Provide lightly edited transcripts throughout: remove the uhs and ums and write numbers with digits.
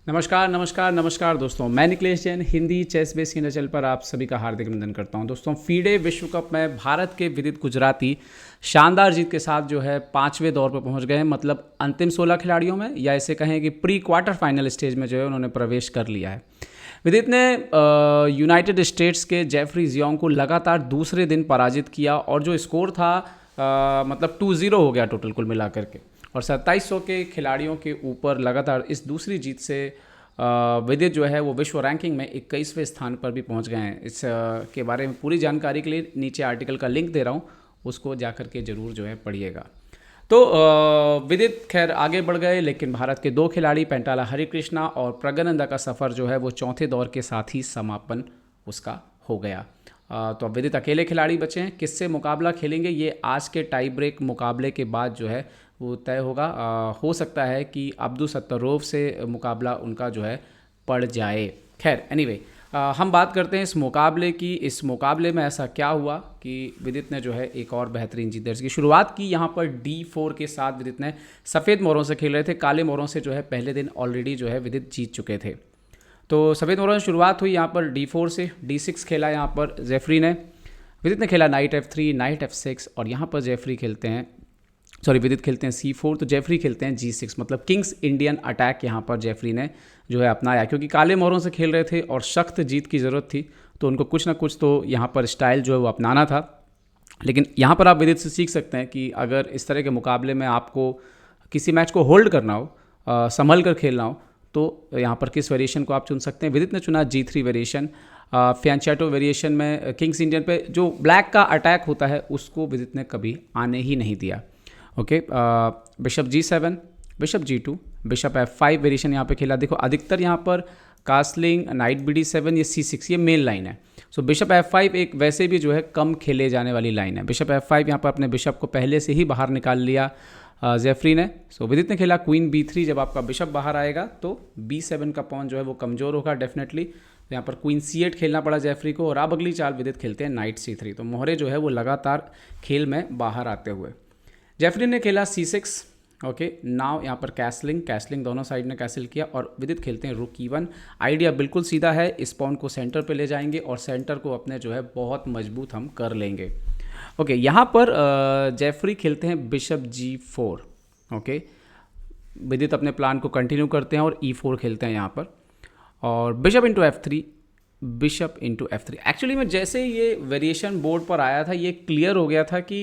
नमस्कार नमस्कार नमस्कार दोस्तों, मैं Nikhilesh Jain Hindi ChessBase India channel पर आप सभी का हार्दिक अभिनंदन करता हूं। दोस्तों, फीडे विश्व कप में भारत के विदित गुजराती शानदार जीत के साथ जो है 5वें दौर पर पहुंच गए हैं। मतलब अंतिम 16 खिलाड़ियों में, या ऐसे कहें कि प्री क्वार्टर फाइनल स्टेज में जो है उन्होंने प्रवेश कर लिया है। विदित ने यूनाइटेड स्टेट्स के जेफरी जियोंग को लगातार दूसरे दिन पराजित किया और जो स्कोर था मतलब 2-0 हो गया टोटल कुल मिलाकर के, और 2700 के खिलाड़ियों के ऊपर लगातार इस दूसरी जीत से विदित जो है वो विश्व रैंकिंग में 21वें स्थान पर भी पहुंच गए हैं। इस के बारे में पूरी जानकारी के लिए नीचे आर्टिकल का लिंक दे रहा हूं, उसको जाकर के ज़रूर जो है पढ़िएगा। तो विदित खैर आगे बढ़ गए, लेकिन भारत के 2 खिलाड़ी पेंटाला हरिकृष्णा और प्रज्ञानंदा का सफ़र जो है वो चौथे दौर के साथ ही समापन उसका हो गया। तो अब विदित अकेले खिलाड़ी बचे हैं। किससे मुकाबला खेलेंगे ये आज के टाई ब्रेक मुकाबले के बाद जो है वो तय होगा। हो सकता है कि अब्दुसत्तरोव से मुकाबला उनका जो है पड़ जाए। खैर एनीवे, हम बात करते हैं इस मुकाबले की। इस मुकाबले में ऐसा क्या हुआ कि विदित ने जो है एक और बेहतरीन जीत दर्ज की। शुरुआत की यहाँ पर D4 के साथ विदित ने सफ़ेद मोहरों से खेल रहे थे। काले मोहरों से जो है पहले दिन ऑलरेडी जो है विदित जीत चुके थे। तो सफ़ेद मोहरों से शुरुआत हुई यहाँ पर D4 से। D6 खेला यहाँ पर जेफरी ने। विदित ने खेला नाइट F3, नाइट F6, और यहाँ पर जेफरी खेलते हैं, सॉरी विदित खेलते हैं C4, तो जेफरी खेलते हैं G6। मतलब किंग्स इंडियन अटैक यहाँ पर जेफरी ने जो है अपनाया, क्योंकि काले मोहरों से खेल रहे थे और सख्त जीत की ज़रूरत थी, तो उनको कुछ ना कुछ तो यहाँ पर स्टाइल जो है वो अपनाना था। लेकिन यहाँ पर आप विदित से सीख सकते हैं कि अगर इस तरह के मुकाबले में आपको किसी मैच को होल्ड करना हो, संभल कर खेलना हो, तो यहाँ पर किस वेरिएशन को आप चुन सकते हैं। विदित ने चुना G3 वेरिएशन। फियांचेटो वेरिएशन में किंग्स इंडियन पे जो ब्लैक का अटैक होता है उसको विदित ने कभी आने ही नहीं दिया। Okay, bishop G7, bishop G2, bishop F5 variation यहाँ पे खेला। देखो अधिकतर यहाँ पर कास्लिंग, नाइट BD7, ये C6, ये मेन लाइन है। सो बिशप F5 एक वैसे भी जो है कम खेले जाने वाली लाइन है। बिशप F5 यहाँ पर अपने बिशप को पहले से ही बाहर निकाल लिया जेफरी ने। सो विदित ने खेला क्वीन B3। जब आपका बिशप बाहर आएगा तो B7 का पॉन जो है वो कमज़ोर होगा डेफिनेटली। तो यहाँ पर क्वीन C8 खेलना पड़ा जेफरी को, और अब अगली चाल विदित खेलते हैं नाइट C3। तो मोहरे जो है वो लगातार खेल में बाहर आते हुए, जेफरी ने खेला C6। ओके, नाउ यहाँ पर कैसलिंग दोनों साइड ने कैसल किया, और विदित खेलते हैं रुक E1। आइडिया बिल्कुल सीधा है, इस पॉन को सेंटर पे ले जाएंगे और सेंटर को अपने जो है बहुत मजबूत हम कर लेंगे। ओके, यहाँ पर जेफरी खेलते हैं बिशप G4। ओके, विदित अपने प्लान को कंटिन्यू करते हैं और E4 खेलते हैं यहाँ पर, और bishop into F3, bishop into F3। Actually में जैसे ये वेरिएशन बोर्ड पर आया था ये क्लियर हो गया था कि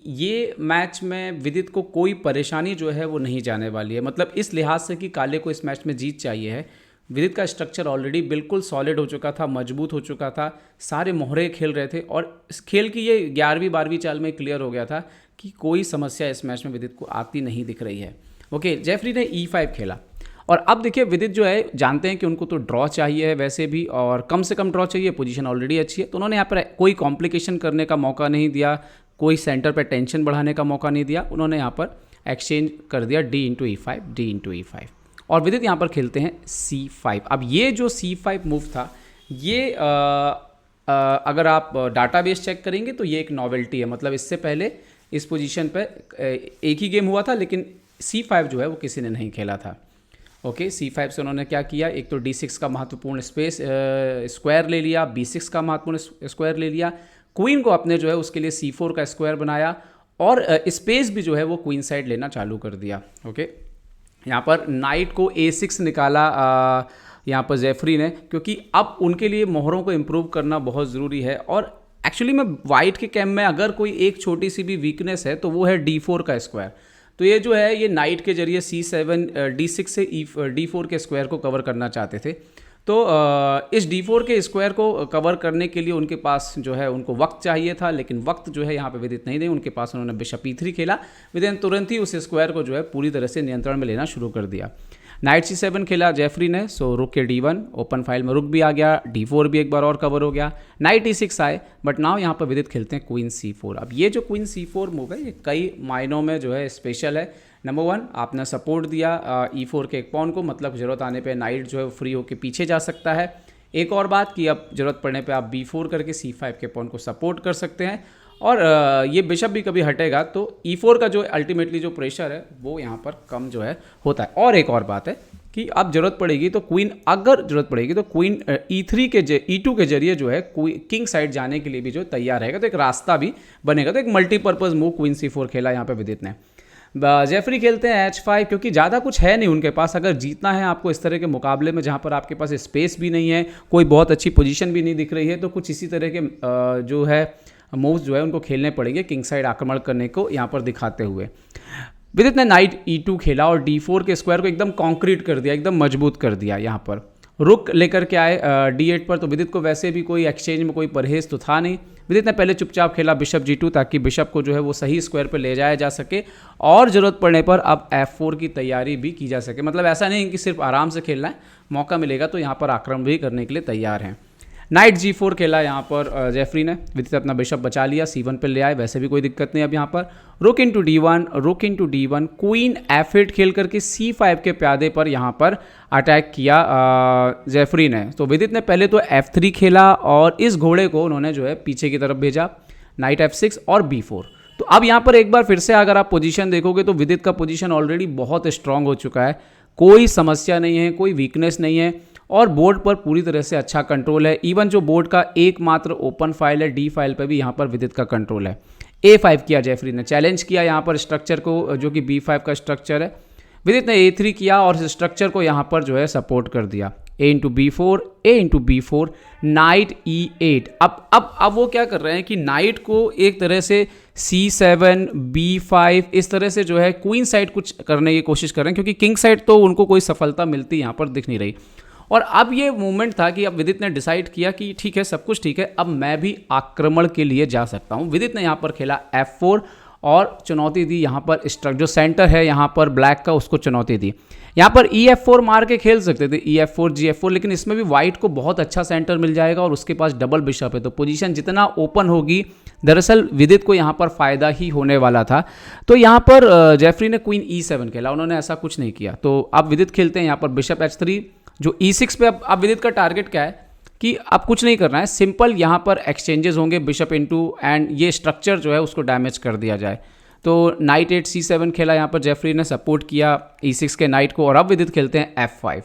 ये मैच में विदित को कोई परेशानी जो है वो नहीं जाने वाली है। मतलब इस लिहाज से कि काले को इस मैच में जीत चाहिए है। विदित का स्ट्रक्चर ऑलरेडी बिल्कुल सॉलिड हो चुका था, मजबूत हो चुका था, सारे मोहरे खेल रहे थे, और इस खेल की ये 11वीं 12वीं चाल में क्लियर हो गया था कि कोई समस्या इस मैच में विदित को आती नहीं दिख रही है। ओके, जेफरी ने E5 खेला, और अब देखिए विदित जो है जानते हैं कि उनको तो ड्रॉ चाहिए है वैसे भी, और कम से कम ड्रॉ चाहिए, पोजीशन ऑलरेडी अच्छी है, तो उन्होंने यहाँ पर कोई कॉम्प्लिकेशन करने का मौका नहीं दिया, कोई सेंटर पर टेंशन बढ़ाने का मौका नहीं दिया। उन्होंने यहाँ पर एक्सचेंज कर दिया D into E5, D into E5, और विदित यहाँ पर खेलते हैं C5। अब ये जो C5 मूव था ये अगर आप डाटाबेस चेक करेंगे तो ये एक नॉवेल्टी है। मतलब इससे पहले इस पोजीशन पे एक ही गेम हुआ था, लेकिन C5 जो है वो किसी ने नहीं खेला था। ओके, C5 से उन्होंने क्या किया, एक तो D6 का महत्वपूर्ण स्क्वायर ले लिया, B6 का महत्वपूर्ण स्क्वायर ले लिया, क्वीन को अपने जो है उसके लिए C4 का स्क्वायर बनाया, और स्पेस भी जो है वो क्वीन साइड लेना चालू कर दिया। ओके, यहाँ पर नाइट को A6 निकाला यहाँ पर जेफरी ने, क्योंकि अब उनके लिए मोहरों को इम्प्रूव करना बहुत ज़रूरी है। और एक्चुअली में वाइट के कैम्प में अगर कोई एक छोटी सी भी वीकनेस है तो वो है D4 का स्क्वायर। तो ये जो है ये नाइट के जरिए C7 D6 से D4 के स्क्वायर को कवर करना चाहते थे। तो इस D4 के स्क्वायर को कवर करने के लिए उनके पास जो है उनको वक्त चाहिए था, लेकिन वक्त जो है यहाँ पे विदित नहीं दे उनके पास। उन्होंने बिशप E3 खेला, विदित तुरंत ही उस स्क्वायर को जो है पूरी तरह से नियंत्रण में लेना शुरू कर दिया। नाइट C7 खेला जेफरी ने, सो रुक के D1, ओपन फाइल में रुक भी आ गया, D4 भी एक बार और कवर हो गया, नाइट E6 आए, बट नाउ यहाँ पर विदित खेलते हैं क्वीन C4। अब ये जो क्वीन C4 मूव है ये कई मायनों में जो है स्पेशल है। नंबर 1, आपने सपोर्ट दिया E4 के एक पॉन को, मतलब ज़रूरत आने पे नाइट जो है फ्री होकर पीछे जा सकता है। एक और बात कि अब ज़रूरत पड़ने पे आप B4 करके C5 के पॉन को सपोर्ट कर सकते हैं, और ये बिशप भी कभी हटेगा तो E4 का जो अल्टीमेटली जो प्रेशर है वो यहाँ पर कम जो है होता है। और एक और बात है कि अब जरूरत पड़ेगी तो क्वीन, अगर जरूरत पड़ेगी तो क्वीन E3 के E2 के जरिए जो है किंग साइड जाने के लिए भी जो तैयार रहेगा, तो एक रास्ता भी बनेगा। तो एक मल्टीपर्पज़ मूव क्वीन C4 खेला यहाँ पे विदित ने। जेफरी खेलते हैं H5, क्योंकि ज़्यादा कुछ है नहीं उनके पास। अगर जीतना है आपको इस तरह के मुकाबले में जहाँ पर आपके पास स्पेस भी नहीं है, कोई बहुत अच्छी पोजीशन भी नहीं दिख रही है, तो कुछ इसी तरह के जो है मूव्स जो है उनको खेलने पड़ेंगे किंग साइड आक्रमण करने को यहाँ पर दिखाते हुए। विदित ने नाइट E2 खेला और D4 के स्क्वायर को एकदम कॉन्क्रीट कर दिया, एकदम मजबूत कर दिया। यहाँ पर रुक लेकर के आए D8 पर, तो विदित को वैसे भी कोई एक्सचेंज में कोई परहेज तो था नहीं। विदित ने पहले चुपचाप खेला बिशप G2, ताकि बिशप को जो है वो सही स्क्वायर पर ले जाया जा सके और ज़रूरत पड़ने पर अब F4 की तैयारी भी की जा सके। मतलब ऐसा नहीं कि सिर्फ आराम से खेलना है, मौका मिलेगा तो यहाँ पर आक्रमण भी करने के लिए तैयार हैं। नाइट G4 खेला यहाँ पर जेफरी ने। विदित अपना बिशप बचा लिया, C1 पर ले आए, वैसे भी कोई दिक्कत नहीं। अब यहाँ पर रुक इंटू D1, क्वीन F8 खेल करके C5 के प्यादे पर यहाँ पर अटैक किया जेफरी ने। तो विदित ने पहले तो F3 खेला और इस घोड़े को उन्होंने जो है पीछे की तरफ भेजा, नाइट F6 और B4। तो अब यहाँ पर एक बार फिर से अगर आप पोजीशन देखोगे तो विदित का पोजीशन ऑलरेडी बहुत स्ट्रांग हो चुका है, कोई समस्या नहीं है, कोई वीकनेस नहीं है और बोर्ड पर पूरी तरह से अच्छा कंट्रोल है। इवन जो बोर्ड का एकमात्र ओपन फाइल है D फाइल पर भी यहाँ पर विदित का कंट्रोल है। A5 किया जेफरी ने, चैलेंज किया यहाँ पर स्ट्रक्चर को, जो कि B5 का स्ट्रक्चर है। विदित ने A3 किया और इस स्ट्रक्चर को यहाँ पर जो है सपोर्ट कर दिया। A into B4, night E8। अब वो क्या कर रहे हैं कि नाइट को एक तरह से C7, B5 इस तरह से जो है क्वीन साइड कुछ करने की कोशिश कर रहे हैं, क्योंकि किंग साइड तो उनको कोई सफलता मिलती यहाँ पर दिख नहीं रही। और अब ये मूवमेंट था कि अब विदित ने डिसाइड किया कि ठीक है, सब कुछ ठीक है, अब मैं भी आक्रमण के लिए जा सकता हूँ। विदित ने यहाँ पर खेला F4 और चुनौती दी यहाँ पर जो सेंटर है यहाँ पर ब्लैक का, उसको चुनौती दी। यहाँ पर EF4 मार के खेल सकते थे, EF4 GF4, लेकिन इसमें भी वाइट को बहुत अच्छा सेंटर मिल जाएगा और उसके पास डबल बिशप है, तो पोजीशन जितना ओपन होगी दरअसल विदित को यहाँ पर फायदा ही होने वाला था। तो यहाँ पर जेफरी ने क्वीन E7 खेला, उन्होंने ऐसा कुछ नहीं किया। तो अब विदित खेलते हैं यहाँ पर बिशप H3, जो E6 पे। अब विदित का टारगेट क्या है कि अब कुछ नहीं करना है, सिंपल यहाँ पर एक्सचेंजेस होंगे बिशप इंटू एंड ये स्ट्रक्चर जो है उसको डैमेज कर दिया जाए। तो नाइट 8 C7 खेला यहाँ पर जेफरी ने, सपोर्ट किया E6 के नाइट को। और अब विदित खेलते हैं F5,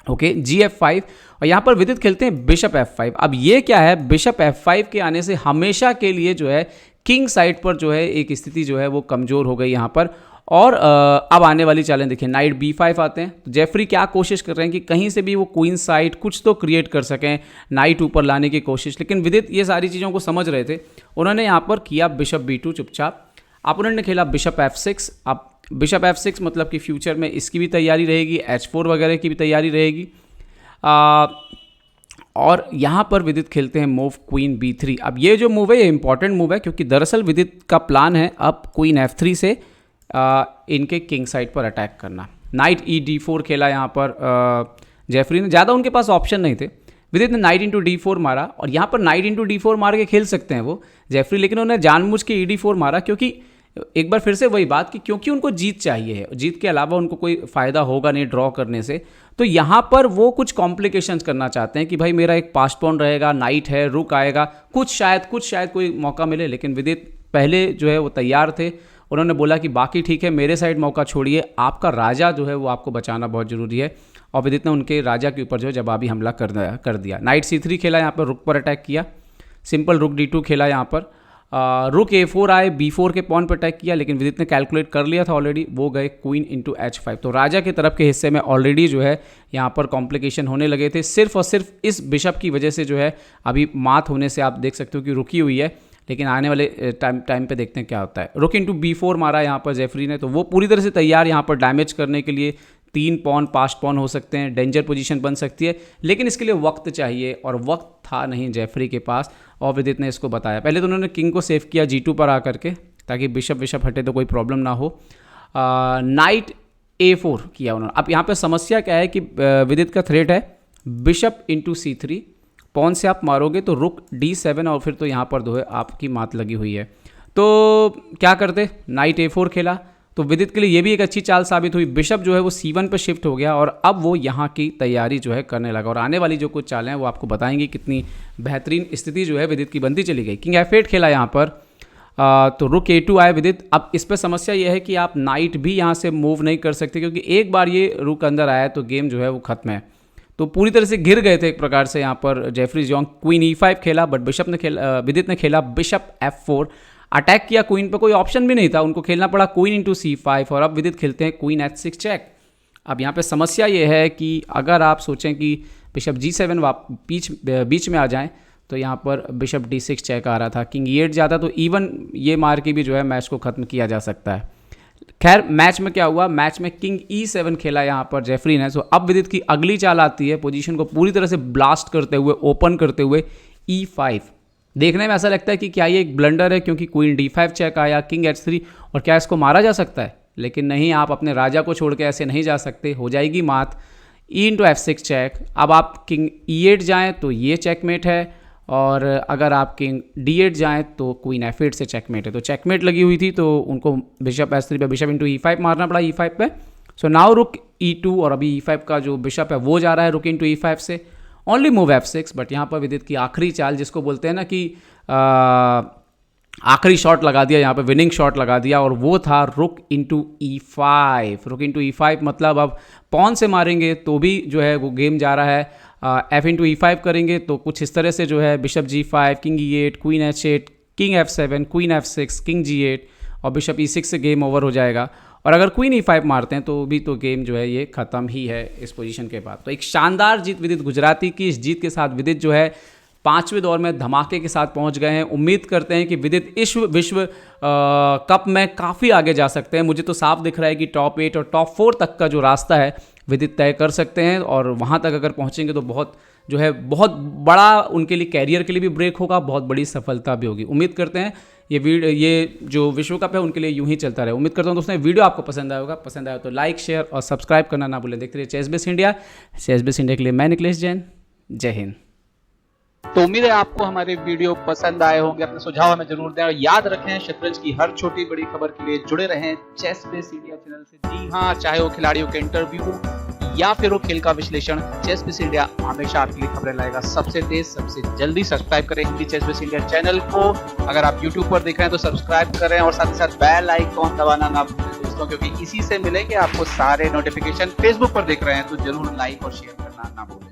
ओके, GF5, और यहाँ पर विदित खेलते हैं बिशप F5। अब ये क्या है, बिशप F5 के आने से हमेशा के लिए जो है किंग साइड पर जो है एक स्थिति जो है वो कमज़ोर हो गई यहाँ पर। और अब आने वाली चालें देखिए, नाइट B5 आते हैं। तो जेफरी क्या कोशिश कर रहे हैं कि कहीं से भी वो क्वीन साइड कुछ तो क्रिएट कर सकें, नाइट ऊपर लाने की कोशिश। लेकिन विदित ये सारी चीज़ों को समझ रहे थे, उन्होंने यहाँ पर किया बिशप B2 चुपचाप। अपोनेंट ने खेला बिशप F6। अब बिशप F6 मतलब कि फ्यूचर में इसकी भी तैयारी रहेगी, H4 वगैरह की भी तैयारी रहेगी। और यहाँ पर विदित खेलते हैं मूव क्वीन B3। अब ये जो मूव है ये इंपॉर्टेंट मूव है, क्योंकि दरअसल विदित का प्लान है अब क्वीन F3 से इनके किंग साइड पर अटैक करना। नाइट E4 खेला यहाँ पर जेफरी ने, ज़्यादा उनके पास ऑप्शन नहीं थे। विदित ने नाइट इंटू D4 मारा और यहाँ पर नाइट इंटू D4 मार के खेल सकते हैं वो जेफरी, लेकिन उन्होंने जानबूझ के ED4 मारा, क्योंकि एक बार फिर से वही बात कि क्योंकि उनको जीत चाहिए है, जीत के अलावा उनको कोई फ़ायदा होगा नहीं ड्रॉ करने से। तो यहाँ पर वो कुछ कॉम्प्लिकेशंस करना चाहते हैं कि भाई मेरा एक पास्ट पॉन रहेगा, नाइट है, रुक आएगा, कुछ शायद कोई मौका मिले। लेकिन विदित पहले जो है वो तैयार थे, उन्होंने बोला कि बाकी ठीक है, मेरे साइड मौका छोड़िए, आपका राजा जो है वो आपको बचाना बहुत ज़रूरी है। और विदित ने उनके राजा के ऊपर जो है जवाबी हमला कर दिया। नाइट C3 खेला, यहाँ पर रुक पर अटैक किया, सिंपल रुक D2 खेला, यहाँ पर रुक A4 आए, B4 के पॉन पर अटैक किया, लेकिन विदित ने कैलकुलेट कर लिया था ऑलरेडी, वो गए क्वीन इंटू H5। तो राजा के तरफ के हिस्से में ऑलरेडी जो है यहाँ पर कॉम्प्लिकेशन होने लगे थे, सिर्फ और सिर्फ इस बिशप की वजह से जो है अभी मात होने से आप देख सकते हो कि रुकी हुई है। लेकिन आने वाले टाइम पे देखते हैं क्या होता है। रुक इंटू B4 मारा यहाँ पर जेफरी ने, तो वो पूरी तरह से तैयार यहाँ पर डैमेज करने के लिए। 3 पॉन पास्ट पॉन हो सकते हैं, डेंजर पोजीशन बन सकती है, लेकिन इसके लिए वक्त चाहिए और वक्त था नहीं जेफरी के पास। और विदित ने इसको बताया, पहले तो उन्होंने किंग को सेव किया G2 पर आकर के, ताकि बिशप हटे तो कोई प्रॉब्लम ना हो। नाइट A4 किया उन्होंने। अब यहाँ पर समस्या क्या है कि विदित का थ्रेट है बिशप इंटू C3, पॉन से आप मारोगे तो रुक D7 और फिर तो यहाँ पर जो है आपकी मात लगी हुई है। तो क्या करते, नाइट A4 खेला, तो विदित के लिए ये भी एक अच्छी चाल साबित हुई। बिशप जो है वो C1 पर शिफ्ट हो गया और अब वो यहाँ की तैयारी जो है करने लगा। और आने वाली जो कुछ चालें हैं वो आपको बताएंगी कितनी बेहतरीन स्थिति जो है विदित की बनती चली गई। किंग F8 खेला यहाँ पर, तो रुक A2 आए विदित। अब इस पर समस्या ये है कि आप नाइट भी यहाँ से मूव नहीं कर सकते, क्योंकि एक बार ये रुक अंदर आया तो गेम जो है वो खत्म है। तो पूरी तरह से गिर गए थे एक प्रकार से यहाँ पर जेफरी जोंग। क्वीन E5 खेला, बट विदित ने खेला बिशप F4, अटैक किया क्वीन पर, कोई ऑप्शन भी नहीं था, उनको खेलना पड़ा क्वीन इंटू C5, और अब विदित खेलते हैं क्वीन H6 चेक। अब यहाँ पे समस्या ये है कि अगर आप सोचें कि बिशप G7 बीच में आ जाएं, तो यहाँ पर बिशप D6 चेक आ रहा था, किंग E8 जाता तो इवन ये मार के भी जो है मैच को ख़त्म किया जा सकता है। खैर मैच में क्या हुआ, मैच में किंग E7 खेला यहाँ पर जेफरी ने। सो अब विदित की अगली चाल आती है, पोजीशन को पूरी तरह से ब्लास्ट करते हुए, ओपन करते हुए E5। देखने में ऐसा लगता है कि क्या ये एक ब्लंडर है, क्योंकि क्वीन D5 चेक आया, किंग H3, और क्या इसको मारा जा सकता है? लेकिन नहीं, आप अपने राजा को छोड़ के ऐसे नहीं जा सकते, हो जाएगी मात। E into F6 check. अब आप किंग E8 जाएँ तो ये चेकमेट है, और अगर आप किंग D8 जाएँ तो क्वीन F8 से चेकमेट है। तो चेकमेट लगी हुई थी, तो उनको बिशप H3 पे बिशप इंटू E5 मारना पड़ा E5 पे। सो नाउ रुक E2, और अभी E5 का जो बिशप है वो जा रहा है रुक इंटू E5 से, ओनली मूव F6। बट यहाँ पर विदित की आखिरी चाल, जिसको बोलते हैं ना कि आखिरी शॉट लगा दिया, यहाँ पे विनिंग शॉट लगा दिया, और वो था रुक इंटू E5। रुक इंटू E5 मतलब अब पॉन से मारेंगे तो भी जो है वो गेम जा रहा है। F इंटू E5 करेंगे तो कुछ इस तरह से जो है bishop G5, king E8, queen H8, king F7, queen F6, king G8, और बिशप E6 से गेम ओवर हो जाएगा। और अगर क्वीन E5 मारते हैं तो भी तो गेम जो है ये ख़त्म ही है इस पोजीशन के बाद। तो एक शानदार जीत विदित गुजराती की। इस जीत के साथ विदित जो है 5वें दौर में धमाके के साथ पहुंच गए हैं। उम्मीद करते हैं कि विदित इस विश्व कप में काफ़ी आगे जा सकते हैं। मुझे तो साफ दिख रहा है कि टॉप 8 और टॉप 4 तक का जो रास्ता है विदित तय कर सकते हैं, और वहां तक अगर पहुंचेंगे तो बहुत जो है बहुत बड़ा उनके लिए, कैरियर के लिए भी ब्रेक होगा, बहुत बड़ी सफलता भी होगी। उम्मीद करते हैं ये जो विश्व कप है उनके लिए यूं ही चलता रहे। उम्मीद करता हूं दोस्तों वीडियो आपको पसंद आया होगा। पसंद आया तो लाइक, शेयर और सब्सक्राइब करना ना भूलें। देखते रहिए चेसबेस इंडिया। चेसबेस इंडिया के लिए मैं निखिलेश जैन, जय हिंद। तो उम्मीद है आपको हमारे वीडियो पसंद आए होंगे। अपने सुझाव हमें जरूर दें, और याद रखें शतरंज की हर छोटी बड़ी खबर के लिए जुड़े रहें चेसबेस इंडिया चैनल से। जी हाँ, चाहे वो खिलाड़ियों के इंटरव्यू या फिर वो खेल का विश्लेषण, चेसबेस इंडिया हमेशा आपके लिए खबरें लाएगा सबसे तेज, सबसे जल्दी। सब्सक्राइब करें हिंदी चेसबेस इंडिया चैनल को। अगर आप यूट्यूब पर देख रहे हैं तो सब्सक्राइब करें, और साथ ही साथ बेल आइकॉन दबाना ना भूलें दोस्तों, क्योंकि इसी से मिलेंगे आपको सारे नोटिफिकेशन। फेसबुक पर देख रहे हैं तो जरूर लाइक और शेयर करना ना भूलें।